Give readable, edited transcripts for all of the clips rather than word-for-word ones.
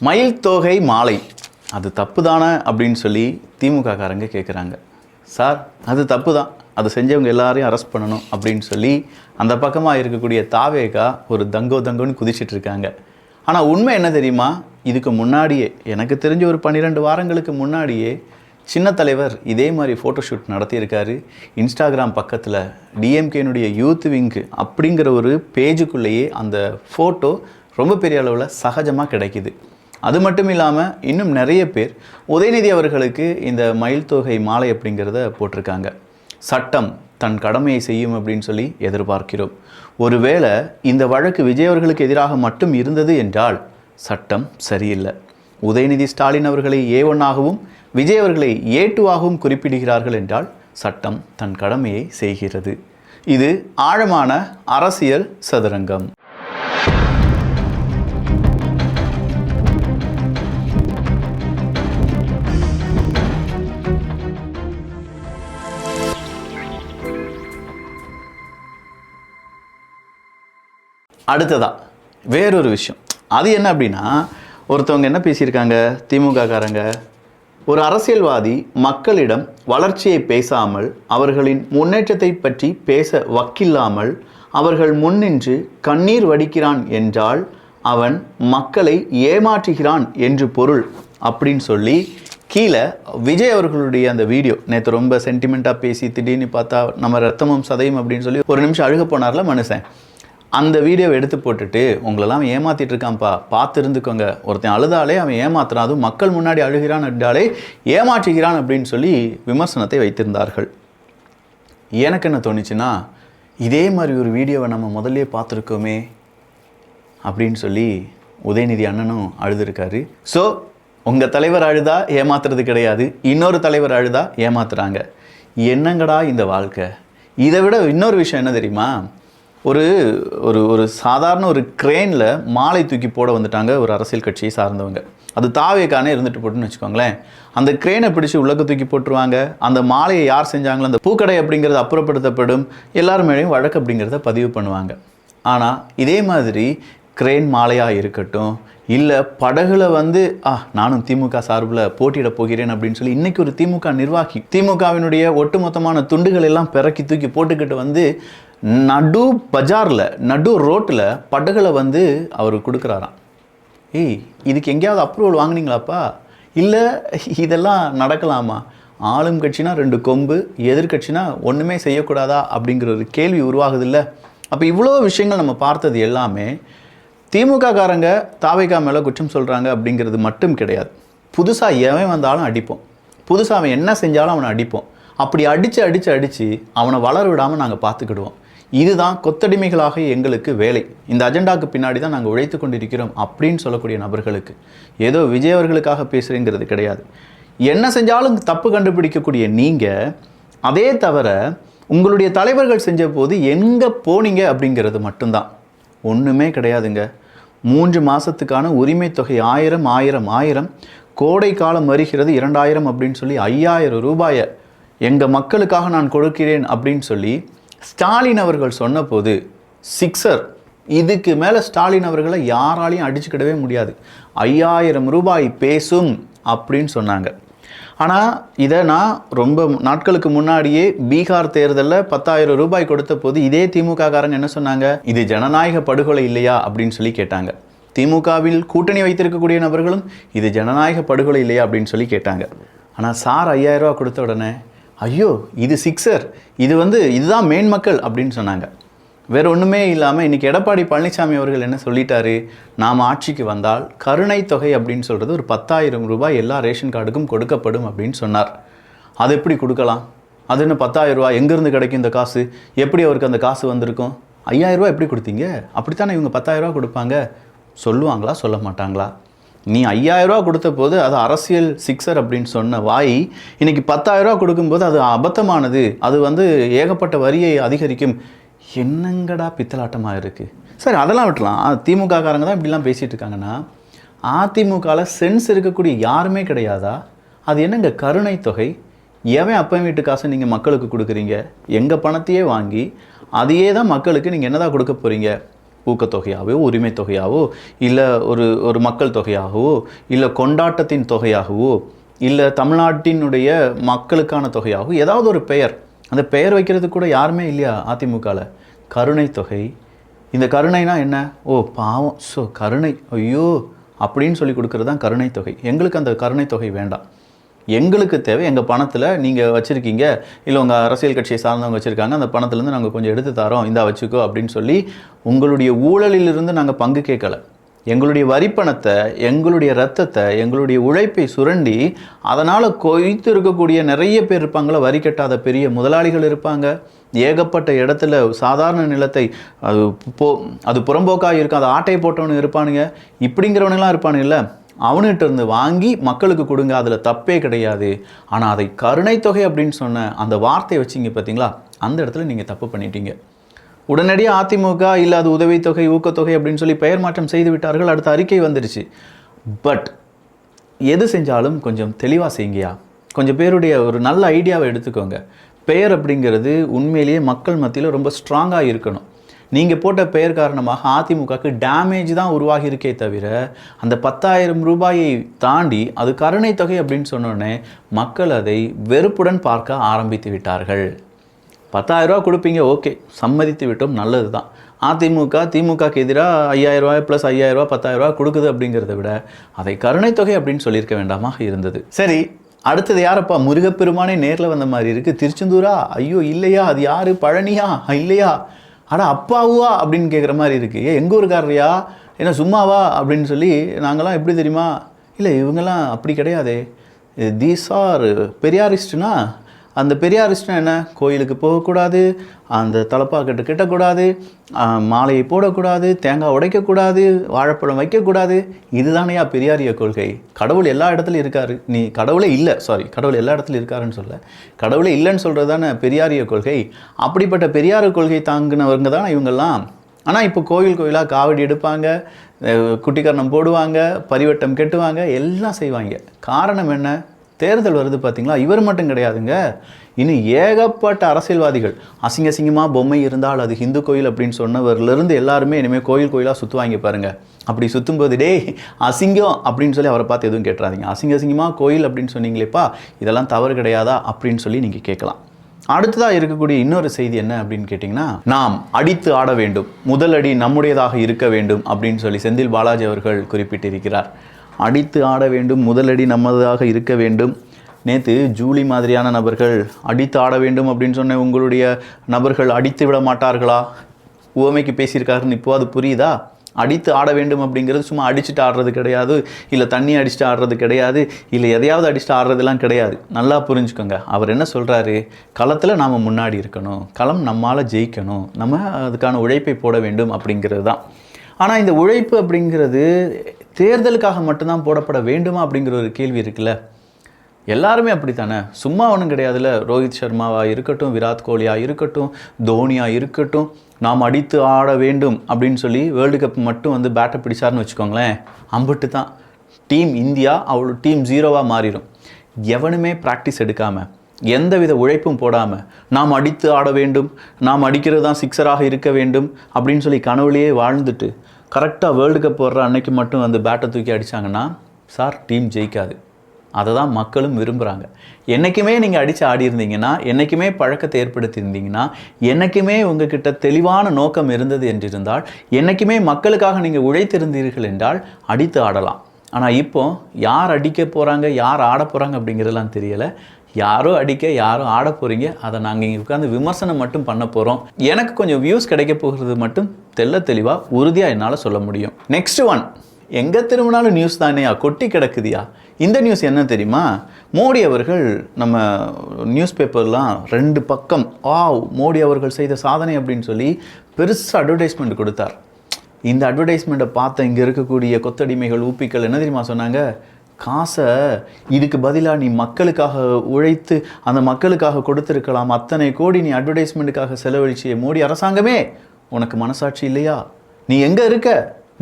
மயில் தோகை மாலை அது தப்பு தானே அப்படின்னு சொல்லி திமுக காரங்க கேட்குறாங்க. சார் அது தப்பு தான், அது செஞ்சவங்க எல்லாரையும் அரெஸ்ட் பண்ணணும் அப்படின்னு சொல்லி அந்த பக்கமாக இருக்கக்கூடிய தாவேகா ஒரு தங்கோன்னு குதிச்சிட்டு இருக்காங்க. ஆனால் உண்மை என்ன தெரியுமா, இதுக்கு முன்னாடியே எனக்கு தெரிஞ்ச ஒரு 12 வாரங்களுக்கு முன்னாடியே சின்ன தலைவர் இதே மாதிரி ஃபோட்டோஷூட் நடத்தியிருக்காரு. இன்ஸ்டாகிராம் பக்கத்தில் டிஎம்கேனுடைய யூத் விங்கு அப்படிங்கிற ஒரு பேஜுக்குள்ளேயே அந்த ஃபோட்டோ ரொம்ப பெரிய அளவில் சகஜமாக கிடைக்கிது. அது மட்டும் இல்லாமல் இன்னும் நிறைய பேர் உதயநிதி அவர்களுக்கு இந்த மயில் தோகை மாலை அப்படிங்கிறத போட்டிருக்காங்க. சட்டம் தன் கடமையை செய்யும் அப்படின்னு சொல்லி எதிர்பார்க்கிறோம். ஒருவேளை இந்த வழக்கு விஜய் அவர்களுக்கு எதிராக மட்டும் இருந்தது என்றால் சட்டம் சரியில்லை. உதயநிதி ஸ்டாலின் அவர்களை A1ஆகவும் விஜய் அவர்களை A2ஆகவும் குறிப்பிடுகிறார்கள் என்றால் சட்டம் தன் கடமையை செய்கிறது. இது ஆழமான அரசியல் சதுரங்கம். அடுத்ததா வேறொரு விஷயம். அது என்ன அப்படின்னா, ஒருத்தவங்க என்ன பேசியிருக்காங்க, திமுக காரங்க, ஒரு அரசியல்வாதி மக்களிடம் வளர்ச்சியை பேசாமல் அவர்களின் முன்னேற்றத்தை பற்றி பேச வக்கில்லாமல் அவர்கள் முன்னின்று கண்ணீர் வடிக்கிறான் என்றால் அவன் மக்களை ஏமாற்றுகிறான் என்று பொருள் அப்படின்னு சொல்லி கீழே விஜய் அவர்களுடைய அந்த வீடியோ நேற்று ரொம்ப சென்டிமெண்ட்டாக பேசி திடீர்னு பார்த்தா நம்ம ரத்தமும் சதையும் அப்படின்னு சொல்லி ஒரு நிமிஷம் அழுக போனார்ல மனுஷன், அந்த வீடியோவை எடுத்து போட்டுட்டு உங்களெல்லாம் ஏமாற்றிட்டு இருக்கான்ப்பா, பார்த்து இருந்துக்கோங்க, ஒருத்தன் அழுதாலே அவன் ஏமாத்துறான், அதுவும் மக்கள் முன்னாடி அழுகிறான் என்றாலே ஏமாற்றுகிறான் அப்படின்னு சொல்லி விமர்சனத்தை வைத்திருந்தார்கள். எனக்கு என்ன தோணுச்சுன்னா, இதே மாதிரி ஒரு வீடியோவை நம்ம முதல்ல பார்த்துருக்கோமே அப்படின்னு சொல்லி உதயநிதி அண்ணனும் அழுதுருக்காரு. ஸோ உங்கள் தலைவர் அழுதா ஏமாத்துறது கிடையாது, இன்னொரு தலைவர் அழுதா ஏமாத்துறாங்க. என்னங்கடா இந்த வாழ்க்கை. இதை விட இன்னொரு விஷயம் என்ன தெரியுமா, ஒரு ஒரு ஒரு சாதாரண ஒரு க்ரேனில் மாலை தூக்கி போட வந்துட்டாங்க ஒரு அரசியல் கட்சியை சார்ந்தவங்க. அது தாவேக்கானே இருந்துட்டு போட்டுன்னு வச்சுக்கோங்களேன். அந்த க்ரேனை பிடிச்சி உள்ளக்க தூக்கி போட்டுருவாங்க. அந்த மாலையை யார் செஞ்சாங்களோ அந்த பூக்கடை அப்படிங்கிறது அப்புறப்படுத்தப்படும், எல்லாரும் மேலேயும் வழக்கு அப்படிங்கிறத பதிவு பண்ணுவாங்க. ஆனால் இதே மாதிரி க்ரேன் மாலையாக இருக்கட்டும், இல்லை படகுல நானும் திமுக சார்பில் போட்டியிட போகிறேன் அப்படின்னு சொல்லி இன்றைக்கி ஒரு திமுக நிர்வாகி திமுகவினுடைய ஒட்டுமொத்தமான துண்டுகள் எல்லாம் பிறக்கி தூக்கி போட்டுக்கிட்டு நடு பஜாரில் நடு ரோட்டில் படகுல அவர் கொடுக்குறாராம். இதுக்கு எங்கேயாவது அப்ரூவல் வாங்கினீங்களாப்பா, இல்லை இதெல்லாம் நடக்கலாமா? ஆளும் கட்சினா 2 கொம்பு, எதிர்கட்சினா ஒன்றுமே செய்யக்கூடாதா அப்படிங்கிற ஒரு கேள்வி உருவாகுது இல்லை. அப்போ இவ்வளோ விஷயங்கள் நம்ம பார்த்தது எல்லாமே திமுக காரங்க தாவேகா மேலே குற்றம் சொல்கிறாங்க அப்படிங்கிறது மட்டும் கிடையாது. புதுசாக எவன் வந்தாலும் அடிப்போம், புதுசாக அவன் என்ன செஞ்சாலும் அவனை அடிப்போம். அப்படி அடித்து அவனை வளர விடாமல் நாங்கள் பார்த்துக்கிடுவோம். இதுதான் கொத்தடிமைகளாக எங்களுக்கு வேலை, இந்த அஜெண்டாவுக்கு பின்னாடி தான் நாங்கள் உழைத்து கொண்டிருக்கிறோம் அப்படின்னு சொல்லக்கூடிய நபர்களுக்கு ஏதோ விஜய் அவர்களுக்காக பேசுகிறேங்கிறது கிடையாது. என்ன செஞ்சாலும் தப்பு கண்டுபிடிக்கக்கூடிய நீங்கள் அதே தவிர உங்களுடைய தலைவர்கள் செஞ்ச போது எங்கே போனீங்க அப்படிங்கிறது மட்டும்தான். ஒன்றுமே கிடையாதுங்க. 3 மாதத்துக்கான உரிமை தொகை 1000 கோடை காலம் வருகிறது 2000 அப்படின்னு சொல்லி 5000 ரூபாயை எங்கள் மக்களுக்காக நான் கொடுக்கிறேன் அப்படின்னு சொல்லி ஸ்டாலின் அவர்கள் சொன்னபோது சிக்ஸர். இதுக்கு மேலே ஸ்டாலின் அவர்களை யாராலையும் அடிச்சுக்கிடவே முடியாது. 5000 ரூபாய் பேசும் அப்படின்னு சொன்னாங்க. ஆனால் இதை நான் ரொம்ப நாட்களுக்கு முன்னாடியே பீகார் தேர்தலில் 10,000 ரூபாய் கொடுத்த போது இதே திமுக காரங்க என்ன சொன்னாங்க, இது ஜனநாயக படுகொலை இல்லையா அப்படின்னு சொல்லி கேட்டாங்க. திமுகவில் கூட்டணி வைத்திருக்கக்கூடிய நபர்களும் இது ஜனநாயக படுகொலை இல்லையா அப்படின்னு சொல்லி கேட்டாங்க. ஆனால் சார் 5000 ரூபா கொடுத்த உடனே ஐயோ இது சிக்ஸர், இதுதான் மெயின் மக்கள் அப்படின்னு சொன்னாங்க. வேறு ஒன்றுமே இல்லாமல் இன்றைக்கி எடப்பாடி பழனிசாமி அவர்கள் என்ன சொல்லிட்டாரு, நாம் ஆட்சிக்கு வந்தால் கருணை தொகை அப்படின்னு சொல்கிறது ஒரு 10,000 ரூபாய் எல்லா ரேஷன் கார்டுக்கும் கொடுக்கப்படும் அப்படின்னு சொன்னார். அது எப்படி கொடுக்கலாம்? அது என்ன 10,000 ரூபா எங்கேருந்து கிடைக்கும் இந்த காசு? எப்படி அவருக்கு அந்த காசு வந்திருக்கும்? 5000 ரூபா எப்படி கொடுத்தீங்க? அப்படித்தானே இவங்க 10,000 ரூபா கொடுப்பாங்க. சொல்லுவாங்களா சொல்ல மாட்டாங்களா? நீ 5000 ரூபா கொடுத்த போது அது அரசியல் சிக்ஸர் அப்படின்னு சொன்ன வாய் இன்றைக்கி 10,000 ரூபா கொடுக்கும்போது அது அபத்தமானது, அது ஏகப்பட்ட வரியை அதிகரிக்கும். என்னங்கடா பித்தலாட்டமாக இருக்குது. சரி அதெல்லாம் விட்டுலாம். திமுக காரங்க தான் இப்படிலாம் பேசிகிட்டு இருக்காங்கன்னா அதிமுகவில் சென்ஸ் இருக்கக்கூடிய யாருமே கிடையாதா? அது என்னங்க கருணை தொகை? எவன் அப்பன் வீட்டு காசை நீங்கள் மக்களுக்கு கொடுக்குறீங்க? எங்கள் பணத்தையே வாங்கி அதையே தான் மக்களுக்கு நீங்கள் என்னதான் கொடுக்க போகிறீங்க? ஊக்கத்தொகையாகவோ உரிமை தொகையாகவோ இல்லை ஒரு மக்கள் தொகையாகவோ இல்லை கொண்டாட்டத்தின் தொகையாகவோ இல்லை தமிழ்நாட்டினுடைய மக்களுக்கான தொகையாகவோ ஏதாவது ஒரு பெயர், அந்த பெயர் வைக்கிறதுக்கு கூட யாருமே இல்லையா அதிமுகவில்? கருணை தொகை. இந்த கருணைனா என்ன? ஓ பாவம், ஸோ கருணை, ஐயோ அப்படின்னு சொல்லி கொடுக்குறது தான் கருணை தொகை. எங்களுக்கு அந்த கருணை தொகை வேண்டாம். எங்களுக்கு தேவை எங்கள் பணத்தில் நீங்கள் வச்சுருக்கீங்க, இல்லை உங்கள் அரசியல் கட்சியை சார்ந்தவங்க வச்சுருக்காங்க, அந்த பணத்துலேருந்து நாங்கள் கொஞ்சம் எடுத்து தரோம், இந்தா வச்சுக்கோ அப்படின்னு சொல்லி உங்களுடைய ஊழலிலிருந்து நாங்கள் பங்கு கேட்கலை. எங்களுடைய வரிப்பணத்தை, எங்களுடைய ரத்தத்தை, எங்களுடைய உழைப்பை சுரண்டி அதனால் கொய்த்து இருக்கக்கூடிய நிறைய பேர் இருப்பாங்களா, வரி கட்டாத பெரிய முதலாளிகள் இருப்பாங்க. ஏகப்பட்ட இடத்துல சாதாரண நிலத்தை அது புறம்போக்காக இருக்கும், அதை ஆட்டை போட்டவனு இருப்பானுங்க, இப்படிங்கிறவனுங்களாம் இருப்பானுங்கல்ல, அவனுகிட்ட இருந்து வாங்கி மக்களுக்கு கொடுங்க, அதில் தப்பே கிடையாது. ஆனால் அதை கருணை தொகை அப்படின்னு சொன்ன அந்த வார்த்தையை வச்சிங்க பார்த்தீங்களா, அந்த இடத்துல நீங்கள் தப்பு பண்ணிட்டீங்க. உடனடியாக அதிமுக இல்லை அது உதவித்தொகை ஊக்கத்தொகை அப்படின்னு சொல்லி பெயர் மாற்றம் செய்து விட்டார்கள். அடுத்த அறிக்கை வந்துடுச்சு. பட் எது செஞ்சாலும் கொஞ்சம் தெளிவாக செய்யுங்கயா. கொஞ்சம் பேருடைய ஒரு நல்ல ஐடியாவை எடுத்துக்கோங்க. பெயர் அப்படிங்கிறது உண்மையிலேயே மக்கள் மத்தியில் ரொம்ப ஸ்ட்ராங்காக இருக்கணும். நீங்கள் போட்ட பெயர் காரணமாக அதிமுகவுக்கு டேமேஜ் தான் உருவாகி இருக்கே தவிர, அந்த 10,000 ரூபாயை தாண்டி அது கருணை தொகை அப்படின்னு சொன்னோடனே மக்கள் அதை வெறுப்புடன் பார்க்க ஆரம்பித்து விட்டார்கள். 10,000 ரூபா கொடுப்பீங்க, ஓகே, சம்மதித்து விட்டோம், நல்லது தான். திமுகக்கு எதிராக 5,000 ரூபாய் ப்ளஸ் 5,000 ரூபா 10,000 ரூபா கொடுக்குது அப்படிங்கிறத விட அதை கருணை தொகை அப்படின்னு சொல்லியிருக்க வேண்டாமா இருந்தது. சரி, அடுத்தது யாரப்பா? முருகப்பெருமானே நேரில் வந்த மாதிரி இருக்குது. திருச்செந்தூரா? ஐயோ இல்லையா. அது யார்? பழனியா? இல்லையா. அடா அப்பாவா அப்படின்னு கேட்குற மாதிரி இருக்குது. எங்கள் ஊருக்காரரையா? ஏன்னா சும்மாவா அப்படின்னு சொல்லி நாங்களாம் எப்படி தெரியுமா? இல்லை இவங்கெல்லாம் அப்படி கிடையாதே, தீஸ் ஆர் பெரியாரிஸ்ட்னா. அந்த பெரியாரிஸ்ட்னா என்ன? கோயிலுக்கு போகக்கூடாது, அந்த தலப்பாக்கட்டு கிட்டக்கூடாது, மாலையை போடக்கூடாது, தேங்காய் உடைக்கக்கூடாது, வாழைப்பழம் வைக்கக்கூடாது. இதுதானையா பெரியாரிய கொள்கை? கடவுள் எல்லா இடத்துலையும் இருக்காரு. நீ கடவுளே இல்லை, கடவுள் எல்லா இடத்துலையும் இருக்காருன்னு சொல்ல, கடவுளே இல்லைன்னு சொல்கிறது தானே பெரியாரிய கொள்கை. அப்படிப்பட்ட பெரியார கொள்கை தாங்கினவங்க தானே இவங்கெல்லாம். ஆனால் இப்போ கோயிலாக காவடி எடுப்பாங்க, குட்டிக்கரணம் போடுவாங்க, பரிவட்டம் கெட்டுவாங்க, எல்லாம் செய்வாங்க. காரணம் என்ன? தேர்தல் வருது பார்த்தீங்களா? இவர் மட்டும் கிடையாதுங்க, இன்னும் ஏகப்பட்ட அரசியல்வாதிகள் அசிங்கமாக பொம்மை இருந்தால் அது ஹிந்து கோயில் அப்படின்னு சொன்னவர்லேருந்து எல்லாருமே இனிமேல் கோயிலாக சுற்றுவாங்க பாருங்கள். அப்படி சுற்றும்போது டே அசிங்கம் அப்படின்னு சொல்லி அவரை பார்த்து எதுவும் கேட்டுறாதீங்க. அசிங்கமாக கோயில் அப்படின்னு சொன்னீங்களேப்பா, இதெல்லாம் தவறு கிடையாதா அப்படின்னு சொல்லி நீங்கள் கேட்கலாம். அடுத்ததாக இருக்கக்கூடிய இன்னொரு செய்தி என்ன அப்படின்னு கேட்டிங்கன்னா, நாம் அடித்து ஆட வேண்டும், முதல் அடி நம்முடையதாக இருக்க வேண்டும் அப்படின்னு சொல்லி செந்தில் பாலாஜி அவர்கள் குறிப்பிட்டிருக்கிறார். அடித்து ஆட வேண்டும், முதலடி நம்மதாக இருக்க வேண்டும். நேற்று ஜூலி மாதிரியான நபர்கள் அடித்து ஆட வேண்டும் அப்படின்னு சொன்ன உங்களுடைய நபர்கள் அடித்து விட மாட்டார்களா? உவமைக்கு பேசியிருக்காருன்னு இப்போ அது புரியுதா? அடித்து ஆட வேண்டும் அப்படிங்கிறது சும்மா அடிச்சுட்டு ஆடுறது கிடையாது, இல்லை தண்ணி அடிச்சுட்டு ஆடுறது கிடையாது, இல்லை எதையாவது அடிச்சுட்டு ஆடுறதுலாம் கிடையாது. நல்லா புரிஞ்சுக்கோங்க. அவர் என்ன சொல்கிறாரு? களத்தில் நாம் முன்னாடி இருக்கணும், களம் நம்மால் ஜெயிக்கணும், நம்ம அதுக்கான உழைப்பை போட வேண்டும் அப்படிங்கிறது தான். ஆனால் இந்த உழைப்பு அப்படிங்கிறது தேர்தலுக்காக மட்டும்தான் போடப்பட வேண்டுமா அப்படிங்கிற ஒரு கேள்வி இருக்குல்ல. எல்லாருமே அப்படித்தானே, சும்மா ஒன்றும் கிடையாதுல்ல. ரோஹித் சர்மாவாக இருக்கட்டும், விராட் கோலியாக இருக்கட்டும், தோனியாக இருக்கட்டும், நாம் அடித்து ஆட வேண்டும் அப்படின்னு சொல்லி வேர்ல்டு கப் மட்டும் வந்து பேட்டை பிடிச்சார்னு வச்சுக்கோங்களேன், அம்பிட்டு தான் டீம் இந்தியா அவ்வளோ டீம் 0வாக மாறிடும். எவனுமே ப்ராக்டிஸ் எடுக்காமல், எந்தவித உழைப்பும் போடாமல், நாம் அடித்து ஆட வேண்டும், நாம் அடிக்கிறது தான் சிக்ஸராக இருக்க வேண்டும் அப்படின்னு சொல்லி கனவுலேயே வாழ்ந்துட்டு கரெக்டாக வேர்ல்டு கப் வர்ற அன்னைக்கு மட்டும் வந்து பேட்டை தூக்கி அடித்தாங்கன்னா சார் டீம் ஜெயிக்காது. அதை தான் மக்களும் விரும்புகிறாங்க. என்றைக்குமே நீங்கள் அடித்து ஆடி இருந்தீங்கன்னா, என்றைக்குமே பழக்கத்தை ஏற்படுத்தியிருந்தீங்கன்னா, என்றைக்குமே உங்ககிட்ட தெளிவான நோக்கம் இருந்தது என்றிருந்தால், என்றைக்குமே மக்களுக்காக நீங்கள் உழைத்திருந்தீர்கள் என்றால் அடித்து ஆடலாம். ஆனால் இப்போ யார் அடிக்க போகிறாங்க, யார் ஆட போகிறாங்க அப்படிங்கிறதெல்லாம் தெரியலை. யாரோ அடிக்க, யாரோ ஆட போகிறீங்க. அதை நாங்கள் இங்கே உட்காந்து விமர்சனம் மட்டும் பண்ண போகிறோம். எனக்கு கொஞ்சம் வியூஸ் கிடைக்க போகிறது மட்டும் தெளிவாக உறுதியாக என்னால் சொல்ல முடியும். நெக்ஸ்ட் ஒன், எங்கே திரும்பினாலும் நியூஸ் தானேயா, கொட்டி கிடக்குதியா. இந்த நியூஸ் என்ன தெரியுமா? மோடி அவர்கள் நம்ம நியூஸ் பேப்பர்லாம் 2 பக்கம் மோடி அவர்கள் செய்த சாதனை அப்படின்னு சொல்லி பெருசாக அட்வர்டைஸ்மெண்ட் கொடுத்தார். இந்த அட்வர்டைஸ்மெண்ட்டை பார்த்த இங்கே இருக்கக்கூடிய கொத்தடிமைகள், ஊப்பிக்கள் என்ன தெரியுமா சொன்னாங்க? காசை இதுக்கு பதிலாக நீ மக்களுக்காக உழைத்து அந்த மக்களுக்காக கொடுத்துருக்கலாம், அத்தனை கோடி நீ அட்வர்டைஸ்மெண்ட்டுக்காக செலவழிச்சிய மோடி அரசாங்கமே, உனக்கு மனசாட்சி இல்லையா? நீ எங்கே இருக்க?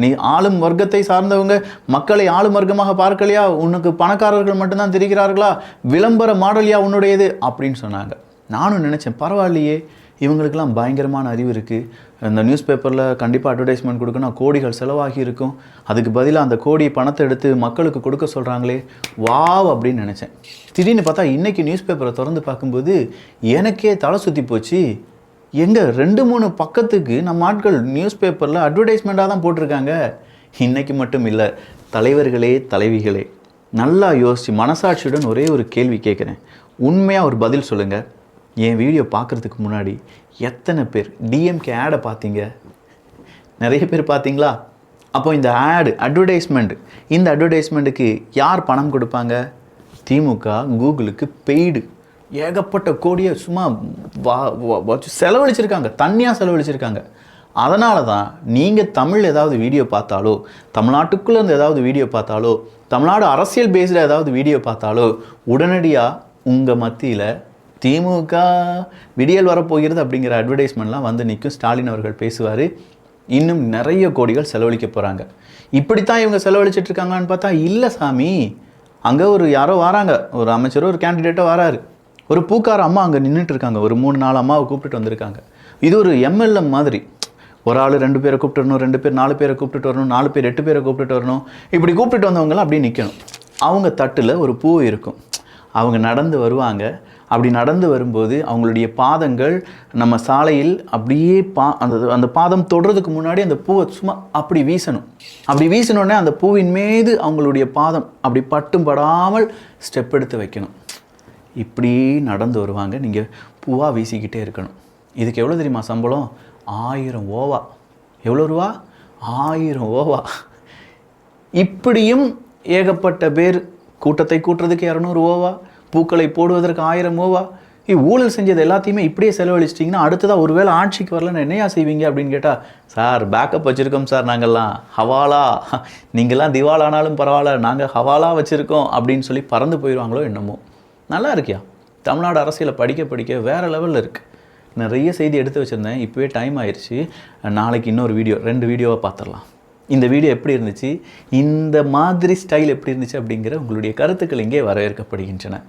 நீ ஆளும் வர்க்கத்தை சார்ந்தவங்க மக்களை ஆளும் வர்க்கமாக பார்க்கலையா? உனக்கு பணக்காரர்கள் மட்டும்தான் தெரிகிறார்களா? விளம்பர மாடலியா உன்னுடையது அப்படின்னு சொன்னாங்க. நானும் நினச்சேன், பரவாயில்லையே, இவங்களுக்கெல்லாம் பயங்கரமான அறிவு இருக்குது, இந்த நியூஸ் பேப்பரில் கண்டிப்பாக அட்வர்டைஸ்மெண்ட் கொடுக்கணும், கோடிகள் செலவாகி இருக்கும், அதுக்கு பதிலாக அந்த கோடி பணத்தை எடுத்து மக்களுக்கு கொடுக்க சொல்கிறாங்களே, வாவ் அப்படின்னு நினச்சேன். திடீர்னு பார்த்தா இன்றைக்கி நியூஸ் பேப்பரை திறந்து பார்க்கும்போது எனக்கே தலை சுற்றி போச்சு. எங்கே 2-3 பக்கத்துக்கு நம்ம ஆட்கள் நியூஸ் பேப்பரில் அட்வர்டைஸ்மெண்ட்டாக தான் போட்டிருக்காங்க. இன்றைக்கி மட்டும் இல்லை, தலைவர்களே தலைவிகளே, நல்லா யோசித்து மனசாட்சியுடன் ஒரே ஒரு கேள்வி கேட்குறேன். உண்மையாக ஒரு பதில் சொல்லுங்கள். என் வீடியோ பார்க்குறதுக்கு முன்னாடி எத்தனை பேர் டிஎம்கே ஆடை பார்த்தீங்க? நிறைய பேர் பார்த்தீங்களா? அப்போ இந்த அட்வர்டைஸ்மெண்ட், இந்த அட்வர்டைஸ்மெண்ட்டுக்கு யார் பணம் கொடுப்பாங்க? திமுக கூகுளுக்கு பெய்டு ஏகப்பட்ட கோடியை சும்மா செலவழிச்சிருக்காங்க, தனியாக செலவழிச்சிருக்காங்க. அதனால தான் நீங்கள் தமிழ் ஏதாவது வீடியோ பார்த்தாலோ, தமிழ்நாட்டுக்குள்ளேருந்து ஏதாவது வீடியோ பார்த்தாலோ, தமிழ்நாடு அரசியல் பேஸில் ஏதாவது வீடியோ பார்த்தாலோ உடனடியாக உங்கள் மத்தியில் திமுக விடியல் வரப்போகிறது அப்படிங்கிற அட்வர்டைஸ்மெண்ட்லாம் வந்து நிற்கும். ஸ்டாலின் அவர்கள் பேசுவார், இன்னும் நிறைய கோடிகள் செலவழிக்க போகிறாங்க. இப்படித்தான் இவங்க செலவழிச்சிட்டு இருக்காங்கன்னு பார்த்தா இல்லை சாமி. அங்கே ஒரு யாரோ வராங்க, ஒரு அமைச்சரோ ஒரு கேண்டிடேட்டோ வராரு, ஒரு பூக்கார அம்மா அங்கே நின்றுட்டு இருக்காங்க, ஒரு 3-4 அம்மாவை கூப்பிட்டுட்டு வந்திருக்காங்க. இது ஒரு எம்எல்எம் மாதிரி. ஒரு ஆள் 2 பேரை கூப்பிட்டு வரணும், 2 பேர் 4 பேரை கூப்பிட்டுட்டு வரணும், 4 பேர் 8 பேரை கூப்பிட்டுட்டு வரணும். இப்படி கூப்பிட்டுட்டு வந்தவங்களாம் அப்படியே நிற்கணும். அவங்க தட்டில் ஒரு பூ இருக்கும். அவங்க நடந்து வருவாங்க. அப்படி நடந்து வரும்போது அவங்களுடைய பாதங்கள் நம்ம சாலையில் அப்படியே அந்த பாதம் தொடுறதுக்கு முன்னாடி அந்த பூவை சும்மா அப்படி வீசணும். அப்படி வீசினோடனே அந்த பூவின் மீது அவங்களுடைய பாதம் அப்படி பட்டும் படாமல் ஸ்டெப் எடுத்து வைக்கணும். இப்படி நடந்து வருவாங்க. நீங்கள் பூவாக வீசிக்கிட்டே இருக்கணும். இதுக்கு எவ்வளோ தெரியுமா சம்பளம்? 1000 ஓவா. எவ்வளோ ரூபா? 1000 ஓவா. இப்படியும் ஏகப்பட்ட பேர். கூட்டத்தை கூட்டுறதுக்கு 200 ஓவா, பூக்களை போடுவதற்கு 1000 ஓவா. ஊழல் செஞ்சது எல்லாத்தையுமே இப்படியே செலவழிச்சிட்டிங்கன்னா அடுத்ததாக ஒருவேளை ஆட்சிக்கு வரலன்னு என்னையா செய்வீங்க அப்படின்னு கேட்டால், சார் பேக்கப் வச்சுருக்கோம் சார், நாங்கள்லாம் ஹவாலா, நீங்கள்லாம் திவாலானாலும் பரவாயில்ல, நாங்கள் ஹவாலா வச்சுருக்கோம் அப்படின்னு சொல்லி பறந்து போயிடுவாங்களோ என்னமோ. நல்லா இருக்கியா? தமிழ்நாடு அரசியலை படிக்க வேறு லெவலில் இருக்குது. நிறைய செய்தி எடுத்து வச்சுருந்தேன், இப்போவே டைம் ஆயிடுச்சு. நாளைக்கு இன்னொரு வீடியோ, 2 வீடியோவாக பார்த்துடலாம். இந்த வீடியோ எப்படி இருந்துச்சு, இந்த மாதிரி ஸ்டைல் எப்படி இருந்துச்சு அப்படிங்கிற உங்களுடைய கருத்துக்கள் இங்கே வரவேற்கப்படுகின்றன.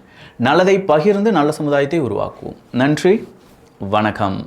நல்லதை பகிர்ந்து நல்ல சமுதாயத்தை உருவாக்குவோம். நன்றி, வணக்கம்.